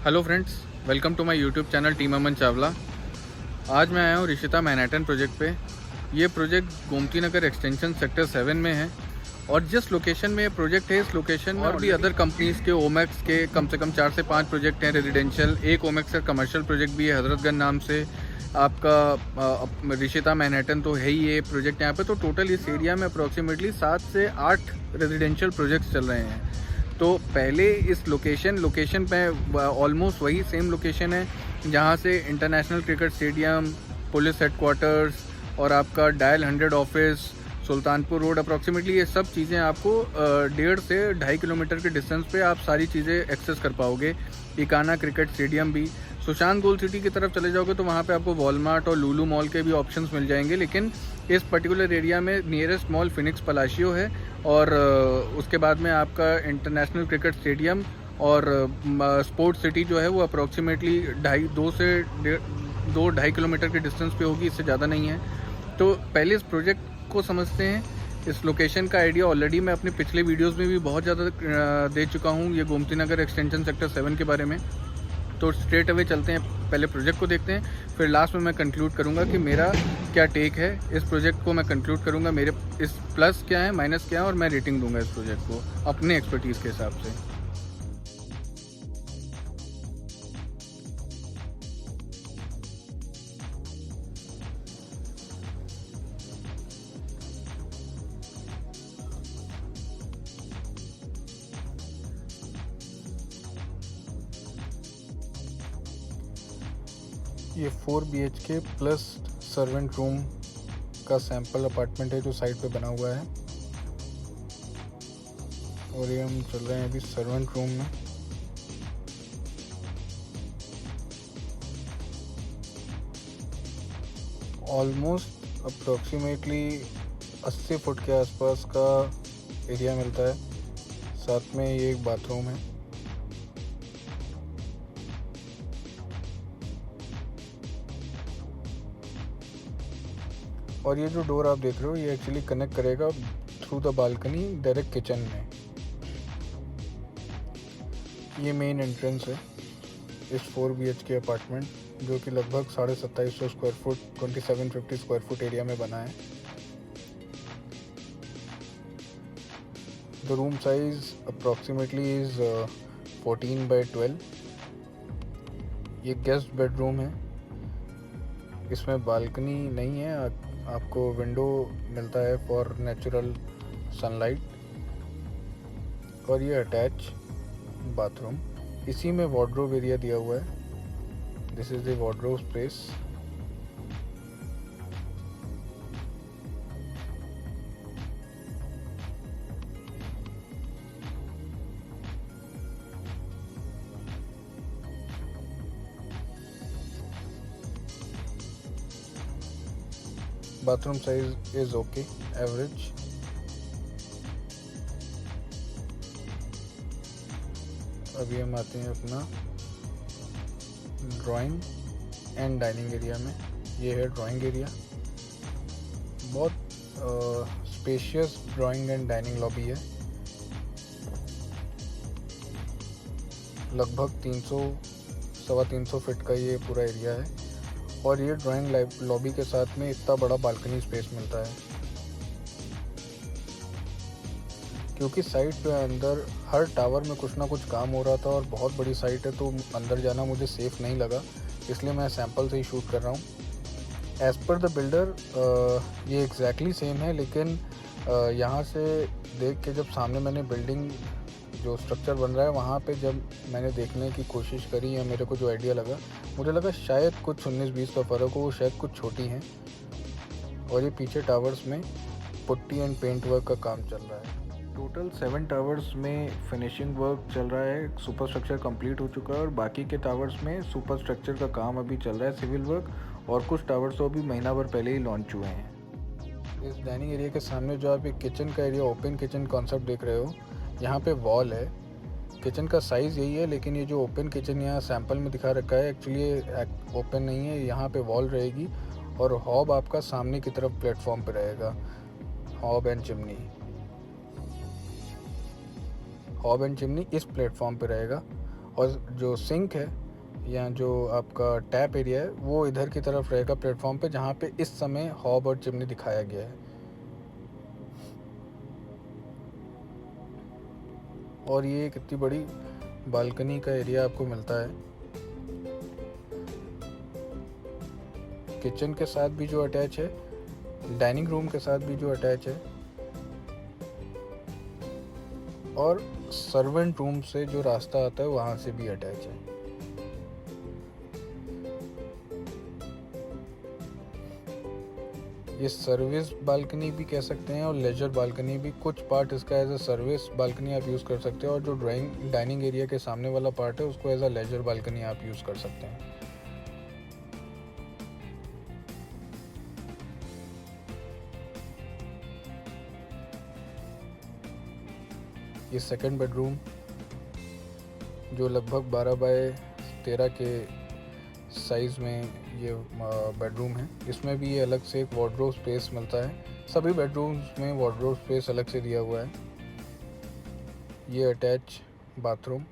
Hello friends, welcome to my YouTube channel team Aman Chawla. आज मैं आया हूँ ऋषिता मैनहट्टन प्रोजेक्ट पे। ये project Gomti Nagar extension sector 7 में है और जिस लोकेशन में ये प्रोजेक्ट है, इस लोकेशन में और भी अदर कंपनीज़ के ओमैक्स के कम से कम 4 से 5 प्रोजेक्ट हैं रेजिडेंशियल। एक ओमैक्स का कमर्शियल प्रोजेक्ट भी है हजरतगंज नाम से। आपका ऋषिता मैनहट्टन तो है ही ये प्रोजेक्ट यहाँ पे। तो टोटल इस एरिया में अप्रॉक्सीमेटली 7 से 8 रेजिडेंशियल प्रोजेक्ट्स चल रहे हैं। तो पहले इस लोकेशन पे ऑलमोस्ट वही सेम लोकेशन है जहाँ से international cricket stadium, police headquarters और आपका dial 100 office, Sultanpur road, approximately ये सब चीज़ें आपको 1.5 से 2.5 किलोमीटर के डिस्टेंस पे आप सारी चीज़ें एक्सेस कर पाओगे। इकाना क्रिकेट स्टेडियम भी, सुशांत गोल्ड सिटी की तरफ चले जाओगे तो वहाँ पे आपको वॉलमार्ट और लुलु मॉल के भी ऑप्शंस मिल जाएंगे। लेकिन इस पर्टिकुलर एरिया में नियरेस्ट मॉल फिनिक्स पलाशियो है और उसके बाद में आपका इंटरनेशनल क्रिकेट स्टेडियम और स्पोर्ट्स सिटी जो है वो अप्रॉक्सीमेटली 2.5 किलोमीटर के डिस्टेंस पे होगी, इससे ज़्यादा नहीं है। तो पहले इस प्रोजेक्ट को समझते हैं। इस लोकेशन का आइडिया ऑलरेडी मैं अपने पिछले वीडियोस में भी बहुत ज़्यादा दे चुका हूँ, ये गोमती नगर एक्सटेंशन सेक्टर 7 के बारे में। तो स्ट्रेट अवे चलते हैं, पहले प्रोजेक्ट को देखते हैं, फिर लास्ट में मैं कंक्लूड करूंगा कि मेरा क्या टेक है इस प्रोजेक्ट को। मैं कंक्लूड करूंगा मेरे इस प्लस क्या है, माइनस क्या है, और मैं रेटिंग दूंगा इस प्रोजेक्ट को अपने एक्सपर्टीज़ के हिसाब से। ये 4 BHK प्लस सर्वेंट रूम का सैंपल अपार्टमेंट है जो साइट पे बना हुआ है और ये हम चल रहे हैं अभी सर्वेंट रूम में। ऑलमोस्ट अप्रोक्सीमेटली 80 फुट के आसपास का एरिया मिलता है। साथ में ये एक बाथरूम है। और ये जो डोर आप देख रहे हो ये एक्चुअली कनेक्ट करेगा through the balcony direct kitchen में। ये मेन एंट्रेंस है इस 4 BHK अपार्टमेंट जो कि लगभग 2750 square foot 2750 square foot area में बना है। The room size approximately is 14x12। ये गेस्ट बेडरूम है। इसमें बालकनी नहीं है, आपको विंडो मिलता है फॉर नेचुरल सनलाइट। और ये अटैच बाथरूम, इसी में वार्डरोब एरिया दिया हुआ है। This is the wardrobe space. Bathroom size is okay, average. अभी हम आते हैं अपना ड्राइंग एंड डाइनिंग एरिया में। ये है ड्राइंग एरिया, बहुत spacious drawing and dining lobby है। लगभग 300-325 फीट का ये पूरा एरिया है और ये ड्राइंग लॉबी के साथ में इतना बड़ा बालकनी स्पेस मिलता है। क्योंकि साइट पे अंदर हर टावर में कुछ ना कुछ काम हो रहा था और बहुत बड़ी साइट है तो अंदर जाना मुझे सेफ़ नहीं लगा, इसलिए मैं सैंपल से ही शूट कर रहा हूँ। एज़ पर द बिल्डर ये एग्जैक्टली सेम है, लेकिन यहाँ से देख के जब सामने मैंने बिल्डिंग जो स्ट्रक्चर बन रहा है वहाँ पे जब मैंने देखने की कोशिश करी या मेरे को जो आइडिया लगा, मुझे लगा शायद कुछ 19-20 का फ़र्क हो, वो शायद कुछ छोटी हैं। और ये पीछे टावर्स में पुट्टी एंड पेंट वर्क का काम चल रहा है। टोटल 7 टावर्स में फिनिशिंग वर्क चल रहा है, सुपर स्ट्रक्चर कंप्लीट हो चुका है और बाकी के टावर्स में सुपर स्ट्रक्चर का काम अभी चल रहा है, सिविल वर्क। और कुछ टावर्स तो अभी महीना भर पहले ही लॉन्च हुए हैं। इस डाइनिंग एरिया के सामने जो आप एक किचन का एरिया, ओपन किचन कॉन्सेप्ट देख रहे हो, यहाँ पे वॉल है। किचन का साइज़ यही है, लेकिन ये जो ओपन किचन यहाँ सैंपल में दिखा रखा है एक्चुअली ये ओपन नहीं है। यहाँ पे वॉल रहेगी और हॉब आपका सामने की तरफ प्लेटफॉर्म पे रहेगा। हॉब एंड चिमनी इस प्लेटफॉर्म पे रहेगा और जो सिंक है या जो आपका टैप एरिया है वो इधर की तरफ रहेगा प्लेटफॉर्म पे, जहाँ पे इस समय हॉब और चिमनी दिखाया गया है। और ये कितनी बड़ी बालकनी का एरिया आपको मिलता है। किचन के साथ भी जो अटैच है, डाइनिंग रूम के साथ भी जो अटैच है, और सर्वेंट रूम से जो रास्ता आता है वहाँ से भी अटैच है। ये सर्विस बालकनी भी कह सकते हैं और लेजर बालकनी भी। कुछ पार्ट इसका एज अ सर्विस बालकनी आप यूज़ कर सकते हैं, और जो डाइनिंग एरिया के सामने वाला पार्ट है उसको एज अ लेजर बालकनी आप यूज़ कर सकते हैं। ये सेकंड बेडरूम जो लगभग 12 बाय 13 के साइज़ में ये बेडरूम है, इसमें भी ये अलग से एक वार्डरोब स्पेस मिलता है। सभी बेडरूम्स में वार्डरोब स्पेस अलग से दिया हुआ है। ये अटैच बाथरूम,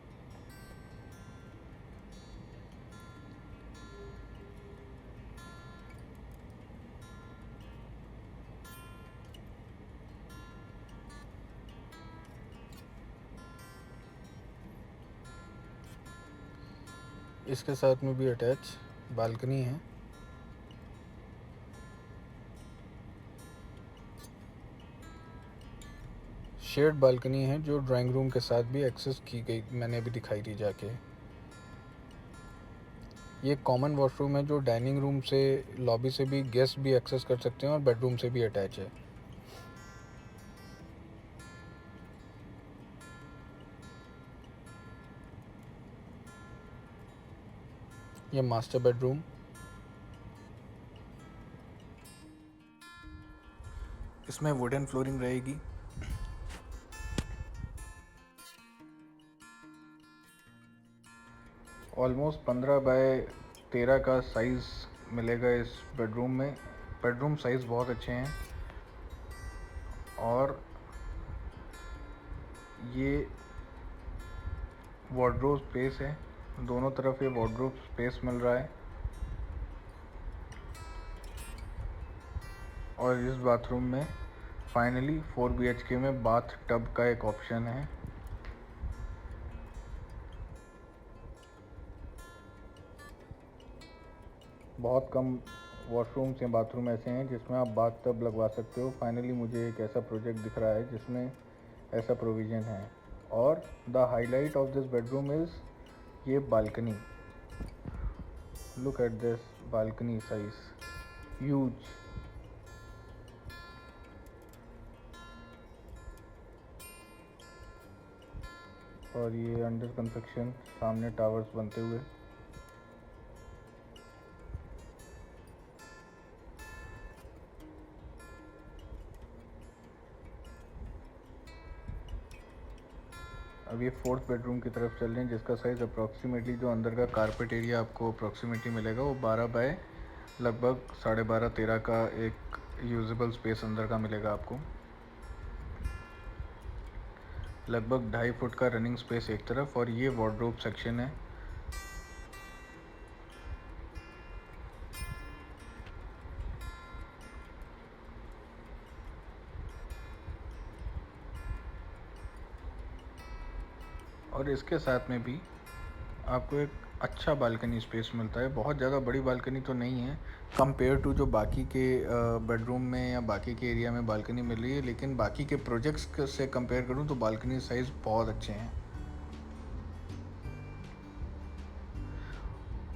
इसके साथ में भी अटैच बालकनी है। शेयर्ड बालकनी है जो ड्राइंग रूम के साथ भी एक्सेस की गई, मैंने अभी दिखाई दी जाके। ये कॉमन वॉशरूम है जो डाइनिंग रूम से, लॉबी से भी गेस्ट भी एक्सेस कर सकते हैं और बेडरूम से भी अटैच है। ये मास्टर बेडरूम, इसमें वुडन फ्लोरिंग रहेगी। ऑलमोस्ट 15 बाय 13 का साइज़ मिलेगा इस बेडरूम में। बेडरूम साइज़ बहुत अच्छे हैं। और ये वार्डरोब स्पेस है, दोनों तरफ ये वार्डरोब स्पेस मिल रहा है। और इस बाथरूम में फाइनली 4 BHK में बाथ टब का एक ऑप्शन है। बहुत कम वॉशरूम्स या बाथरूम ऐसे हैं जिसमें आप बाथ टब लगवा सकते हो। फाइनली मुझे एक ऐसा प्रोजेक्ट दिख रहा है जिसमें ऐसा प्रोविज़न है। और the highlight of this bedroom is ये balcony. Look at this balcony size, huge. और ये अंडर कंस्ट्रक्शन सामने टावर्स बनते हुए। अब ये फोर्थ बेडरूम की तरफ चल रहे हैं जिसका साइज़ अप्रॉक्सीमेटली, जो अंदर का कारपेट एरिया आपको अप्रॉक्सीमेटली मिलेगा वो 12 बाय लगभग 12.5-13 का एक यूजेबल स्पेस अंदर का मिलेगा आपको। लगभग 2.5 फुट का रनिंग स्पेस एक तरफ, और ये वार्डरोब सेक्शन है। और इसके साथ में भी आपको एक अच्छा बालकनी स्पेस मिलता है। बहुत ज़्यादा बड़ी बालकनी तो नहीं है कंपेयर टू जो बाकी के बेडरूम में या बाकी के एरिया में बालकनी मिल रही है, लेकिन बाकी के प्रोजेक्ट्स से कंपेयर करूँ तो बालकनी साइज़ बहुत अच्छे हैं।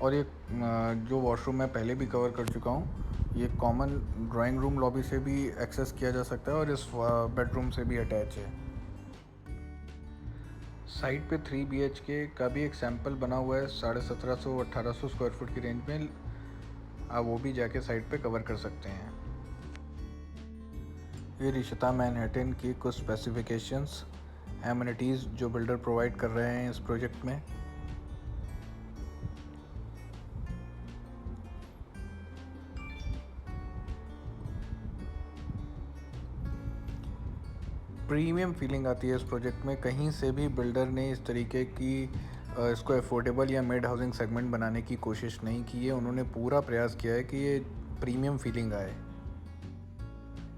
और ये जो वॉशरूम मैं पहले भी कवर कर चुका हूँ, ये कॉमन ड्राइंग रूम लॉबी से भी एक्सेस किया जा सकता है और इस बेडरूम से भी अटैच है। साइट पे 3 BHK का भी एक सैंपल बना हुआ है 1750-1800 स्क्वायर फुट की रेंज में। आप वो भी जाके साइट पे कवर कर सकते हैं। ये रिश्ता मैनहट्टन की कुछ स्पेसिफिकेशंस, एमिनिटीज़ जो बिल्डर प्रोवाइड कर रहे हैं इस प्रोजेक्ट में। प्रीमियम फीलिंग आती है इस प्रोजेक्ट में। कहीं से भी बिल्डर ने इस तरीके की इसको अफोर्डेबल या मिड हाउसिंग सेगमेंट बनाने की कोशिश नहीं की है। उन्होंने पूरा प्रयास किया है कि ये प्रीमियम फीलिंग आए।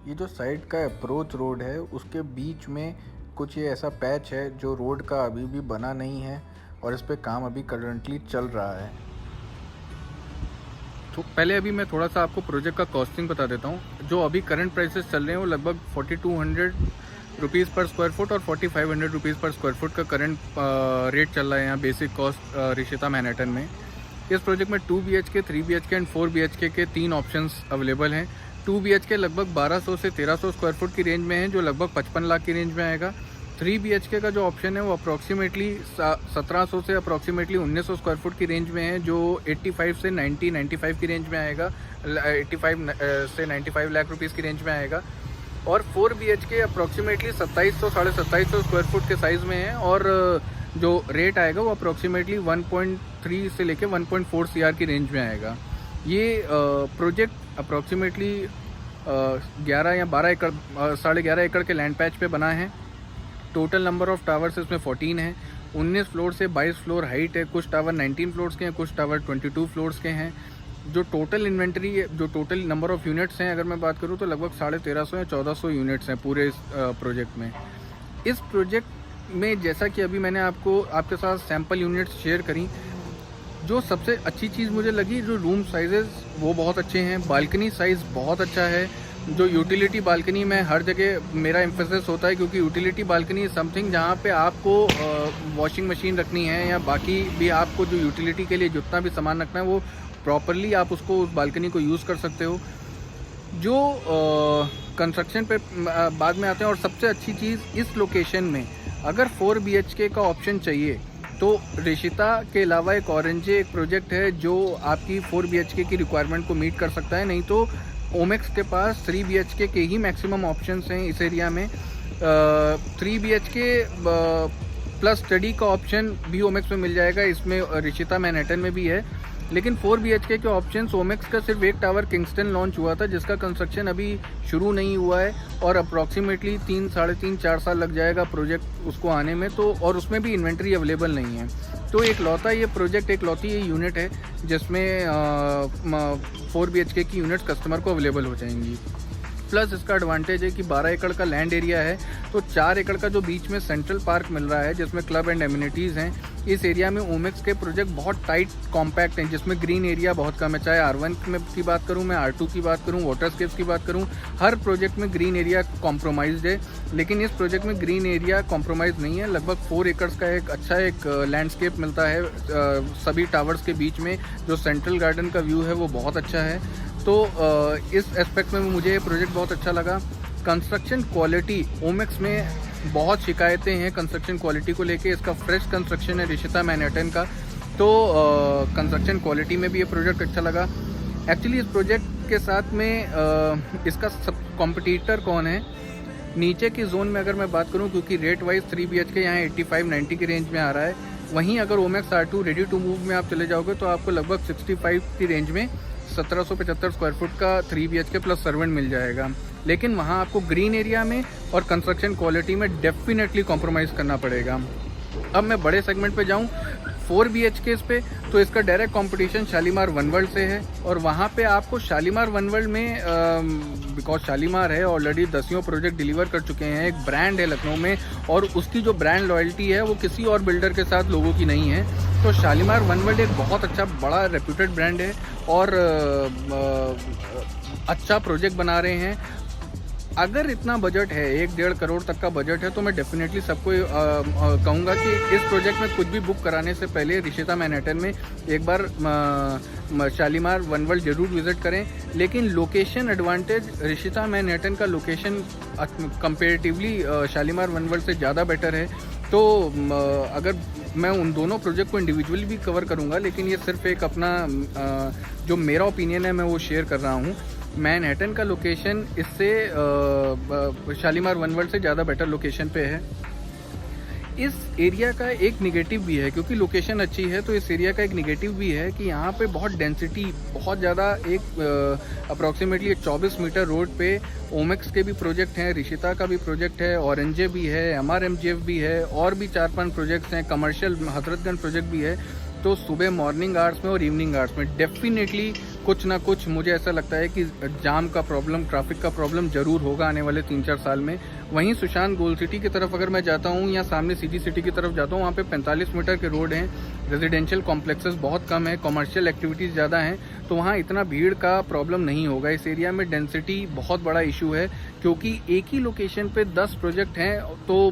ये जो साइड का अप्रोच रोड है उसके बीच में कुछ ये ऐसा पैच है जो रोड का अभी भी बना नहीं है और इस पे काम अभी करंटली चल रहा है। तो पहले अभी मैं थोड़ा सा आपको प्रोजेक्ट का कॉस्टिंग बता देता हूँ। जो अभी करंट प्राइसेस चल रहे हैं वो लगभग 4200 रुपीज़ पर स्क्वायर फुट और 4500 रुपीज़ पर स्क्वायर फुट का करंट रेट चल रहा है यहाँ बेसिक कॉस्ट रिशिता मैनहट्टन में। इस प्रोजेक्ट में 2 BHK, 3 BHK एंड 4 BHK के 3 ऑप्शंस अवेलेबल हैं। 2 BHK लगभग 1200 से 1300 स्क्वायर फुट की रेंज में है, जो लगभग 55 लाख की रेंज में आएगा। 3 BHK का जो ऑप्शन है वो अप्रॉक्सीमेटली 1700 से अप्रॉक्सीमेटली 1900 स्क्वायर फुट की रेंज में है, जो 85 से 95 की रेंज में आएगा, 85 से 95 लाख रुपीज़ की रेंज में आएगा। और 4 BHK अप्रॉक्सीमेटली 2700 साढ़े 2700 स्क्वायर फुट के साइज़ में है और जो रेट आएगा वो अप्रॉक्सीमेटली 1.3 से लेके 1.4 CR की रेंज में आएगा। ये प्रोजेक्ट अप्रॉक्सीमेटली 11 या 12 एकड़ 11.5 एकड़ के लैंड पैच पे बना है। टोटल नंबर ऑफ़ टावर्स इसमें 14 है। 19 फ्लोर से 22 फ्लोर हाइट है। कुछ टावर 19 फ्लोर्स के हैं, कुछ टावर 22 फ्लोर्स के हैं। जो टोटल इन्वेंट्री है, जो टोटल नंबर ऑफ़ यूनिट्स हैं अगर मैं बात करूँ तो लगभग 1350 या 1400 यूनिट्स हैं पूरे इस प्रोजेक्ट में। इस प्रोजेक्ट में जैसा कि अभी मैंने आपके साथ सैम्पल यूनिट्स शेयर करी, जो सबसे अच्छी चीज़ मुझे लगी, जो रूम साइजेस वो बहुत अच्छे हैं। बालकनी साइज़ बहुत अच्छा है। जो यूटिलिटी बालकनी में हर जगह मेरा एम्फेसिस होता है, क्योंकि यूटिलिटी बालकनी इज़ समथिंग जहाँ पे आपको वॉशिंग मशीन रखनी है या बाकी भी आपको जो यूटिलिटी के लिए जितना भी सामान रखना है वो प्रॉपरली आप उसको उस बालकनी को यूज़ कर सकते हो। जो कंस्ट्रक्शन पे बाद में आते हैं, और सबसे अच्छी चीज़ इस लोकेशन में अगर 4 BHK का ऑप्शन चाहिए तो रिशिता के अलावा एक ऑरेंजे एक प्रोजेक्ट है जो आपकी 4 BHK की रिक्वायरमेंट को मीट कर सकता है। नहीं तो ओमेक्स के पास 3 BHK के ही मैक्सिमम ऑप्शंस हैं इस एरिया में। 3 BHK प्लस स्टडी का ऑप्शन भी ओमेक्स में मिल जाएगा, इसमें रिशिता मैनहट्टन में भी है। लेकिन 4 BHK के ऑप्शंस, ओमेक्स का सिर्फ एक टावर किंगस्टन लॉन्च हुआ था जिसका कंस्ट्रक्शन अभी शुरू नहीं हुआ है और अप्रॉक्सीमेटली 3, 3.5, 4 साल लग जाएगा प्रोजेक्ट उसको आने में। तो और उसमें भी इन्वेंट्री अवेलेबल नहीं है। तो ये प्रोजेक्ट इकलौती ये यूनिट है जिसमें 4 BHK की यूनिट्स कस्टमर को अवेलेबल हो जाएंगी। प्लस इसका एडवांटेज है कि 12 एकड़ का लैंड एरिया है, तो 4 एकड़ का जो बीच में सेंट्रल पार्क मिल रहा है जिसमें क्लब एंड एमिनिटीज़ हैं। इस एरिया में ओमेक्स के प्रोजेक्ट बहुत टाइट कॉम्पैक्ट हैं, जिसमें ग्रीन एरिया बहुत कम है। चाहे R1 की बात करूं, मैं R2 की बात करूं, वाटर स्केप्स की बात करूं, हर प्रोजेक्ट में ग्रीन एरिया कॉम्प्रोमाइज्ड है। लेकिन इस प्रोजेक्ट में ग्रीन एरिया कॉम्प्रोमाइज़ नहीं है। लगभग 4 एकड़ का एक लैंडस्केप मिलता है सभी टावर्स के बीच में। जो सेंट्रल गार्डन का व्यू है वो बहुत अच्छा है। तो इस एस्पेक्ट में मुझे ये प्रोजेक्ट बहुत अच्छा लगा। कंस्ट्रक्शन क्वालिटी, ओमेक्स में बहुत शिकायतें हैं कंस्ट्रक्शन क्वालिटी को लेके। इसका फ्रेश कंस्ट्रक्शन है रिशिता मैनहट्टन का, तो कंस्ट्रक्शन क्वालिटी में भी ये प्रोजेक्ट अच्छा लगा। एक्चुअली इस प्रोजेक्ट के साथ में इसका सब कॉम्पिटिटर कौन है नीचे की जोन में अगर मैं बात करूं, क्योंकि रेट वाइज 3 BHK यहाँ 85-90 की रेंज में आ रहा है। वहीं अगर Omaxe R2 ready to move में आप चले जाओगे तो आपको लगभग 65 की रेंज में 1775 स्क्वायर फुट का 3 BHK प्लस सर्वेंट मिल जाएगा। लेकिन वहाँ आपको ग्रीन एरिया में और कंस्ट्रक्शन क्वालिटी में डेफिनेटली कॉम्प्रोमाइज़ करना पड़ेगा। अब मैं बड़े सेगमेंट पे जाऊँ 4 BHK पे, तो इसका direct competition Shalimar one world से है। और वहाँ पे आपको शालीमार वन वर्ल्ड में बिकॉज शालीमार है ऑलरेडी 10 प्रोजेक्ट डिलीवर कर चुके हैं, एक ब्रांड है लखनऊ में, और उसकी जो ब्रांड लॉयल्टी है वो किसी और बिल्डर के साथ लोगों की नहीं है। तो शालीमार वन वर्ल्ड एक बहुत अच्छा बड़ा रेप्यूटेड ब्रांड है और अच्छा प्रोजेक्ट बना रहे हैं। अगर इतना बजट है, 1-1.5 करोड़ तक का बजट है, तो मैं डेफिनेटली सबको कहूँगा कि इस प्रोजेक्ट में कुछ भी बुक कराने से पहले रिशिता मैनहट्टन में एक बार शालीमार वन वर्ल्ड जरूर विज़िट करें। लेकिन लोकेशन एडवांटेज, रिशिता मैनहट्टन का location comparatively Shalimar one world से ज़्यादा बेटर है। तो अगर मैं उन दोनों प्रोजेक्ट को इंडिविजुअली भी कवर करूँगा, लेकिन ये सिर्फ एक अपना जो मेरा ओपिनियन है मैं वो शेयर कर रहा हूँ। मैनहट्टन का लोकेशन इससे शालीमार वन वर्ल्ड से ज़्यादा बेटर लोकेशन पे है। इस एरिया का एक निगेटिव भी है, क्योंकि लोकेशन अच्छी है तो इस एरिया का एक निगेटिव भी है कि यहाँ पे बहुत डेंसिटी बहुत ज़्यादा, एक अप्रॉक्सीमेटली 24 मीटर रोड पे ओमेक्स के भी प्रोजेक्ट हैं, रिशिता का भी प्रोजेक्ट है, ऑरेंजे भी है, MRMGF भी है, और भी 4-5 प्रोजेक्ट्स हैं, कमर्शियल हजरतगंज प्रोजेक्ट भी है। तो सुबह मॉर्निंग आवर्स में और इवनिंग आवर्स में डेफिनेटली कुछ ना कुछ मुझे ऐसा लगता है कि जाम का प्रॉब्लम, ट्रैफिक का प्रॉब्लम ज़रूर होगा आने वाले 3-4 साल में। वहीं सुशांत गोल्ड सिटी की तरफ अगर मैं जाता हूँ या सामने सीधी सिटी की तरफ जाता हूँ, वहाँ पे 45 मीटर के रोड हैं, रेजिडेंशियल कॉम्प्लेक्सेस बहुत कम है, कमर्शियल एक्टिविटीज़ ज़्यादा हैं, तो वहाँ इतना भीड़ का प्रॉब्लम नहीं होगा। इस एरिया में डेंसिटी बहुत बड़ा इशू है, क्योंकि एक ही लोकेशन पे 10 प्रोजेक्ट हैं, तो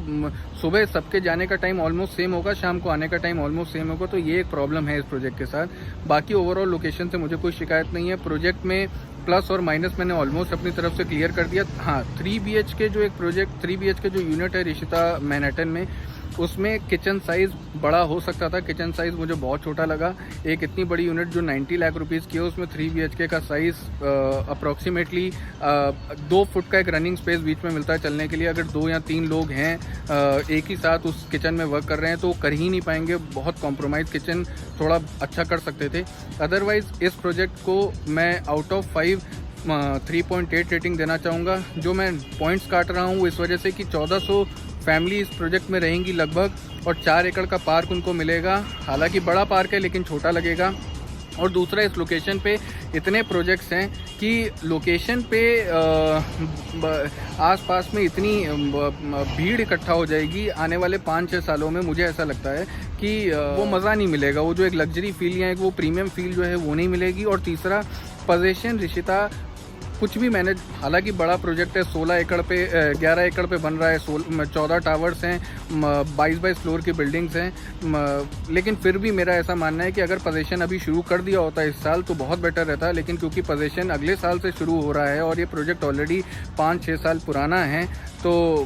सुबह सबके जाने का टाइम ऑलमोस्ट सेम होगा, शाम को आने का टाइम ऑलमोस्ट सेम होगा, तो ये एक प्रॉब्लम है इस प्रोजेक्ट के साथ। बाकी ओवरऑल लोकेशन से मुझे कोई शिकायत नहीं है। प्रोजेक्ट में प्लस और माइनस मैंने ऑलमोस्ट अपनी तरफ से क्लियर कर दिया। हाँ, 3 BHK जो एक प्रोजेक्ट, 3 BHK जो यूनिट है रिशिता मैनहट्टन में, उसमें किचन साइज़ बड़ा हो सकता था, किचन साइज़ मुझे बहुत छोटा लगा। एक इतनी बड़ी यूनिट जो 90 लाख रुपीज़ की है, उसमें 3 BHK का साइज़ अप्रॉक्सीमेटली 2 फुट का एक रनिंग स्पेस बीच में मिलता है चलने के लिए। अगर 2 या 3 लोग हैं एक ही साथ उस किचन में वर्क कर रहे हैं तो कर ही नहीं पाएंगे, बहुत कॉम्प्रोमाइज़ किचन थोड़ा अच्छा कर सकते थे। अदरवाइज़ इस प्रोजेक्ट को मैं आउट ऑफ 5 3.8 रेटिंग देना चाहूँगा। जो मैं पॉइंट्स काट रहा हूँ इस वजह से कि 1400 फैमिली इस प्रोजेक्ट में रहेंगी लगभग, और 4 एकड़ का पार्क उनको मिलेगा। हालांकि बड़ा पार्क है लेकिन छोटा लगेगा। और दूसरा, इस लोकेशन पे इतने प्रोजेक्ट्स हैं कि लोकेशन पे आसपास में इतनी भीड़ इकट्ठा हो जाएगी आने वाले 5-6 सालों में। मुझे ऐसा लगता है कि वो मज़ा नहीं मिलेगा, वो जो एक लग्जरी फील या एक वो प्रीमियम फील जो है वो नहीं मिलेगी। और तीसरा, पोजीशन रिशिता कुछ भी मैनेज, हालांकि बड़ा प्रोजेक्ट है, 16 एकड़ पे 11 एकड़ पे बन रहा है, 14 टावर्स हैं, 22 फ्लोर की बिल्डिंग्स हैं, लेकिन फिर भी मेरा ऐसा मानना है कि अगर पोजीशन अभी शुरू कर दिया होता इस साल तो बहुत बेटर रहता। लेकिन क्योंकि पोजीशन अगले साल से शुरू हो रहा है और ये प्रोजेक्ट ऑलरेडी 5-6 साल पुराना है, तो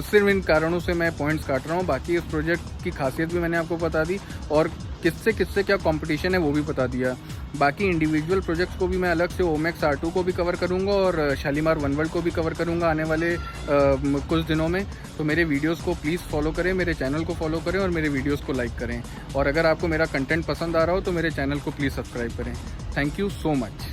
सिर्फ इन कारणों से मैं पॉइंट्स काट रहा हूँ। बाकी इस प्रोजेक्ट की खासियत भी मैंने आपको बता दी और किससे क्या कंपटीशन है वो भी बता दिया। बाकी इंडिविजुअल प्रोजेक्ट्स को भी मैं अलग से ओमेक्स R2 को भी कवर करूंगा और शालीमार वन वर्ल्ड को भी कवर करूंगा आने वाले कुछ दिनों में। तो मेरे वीडियोस को प्लीज़ फॉलो करें, मेरे चैनल को फॉलो करें और मेरे वीडियोस को लाइक करें। और अगर आपको मेरा कंटेंट पसंद आ रहा हो तो मेरे चैनल को प्लीज़ सब्सक्राइब करें। Thank you so much.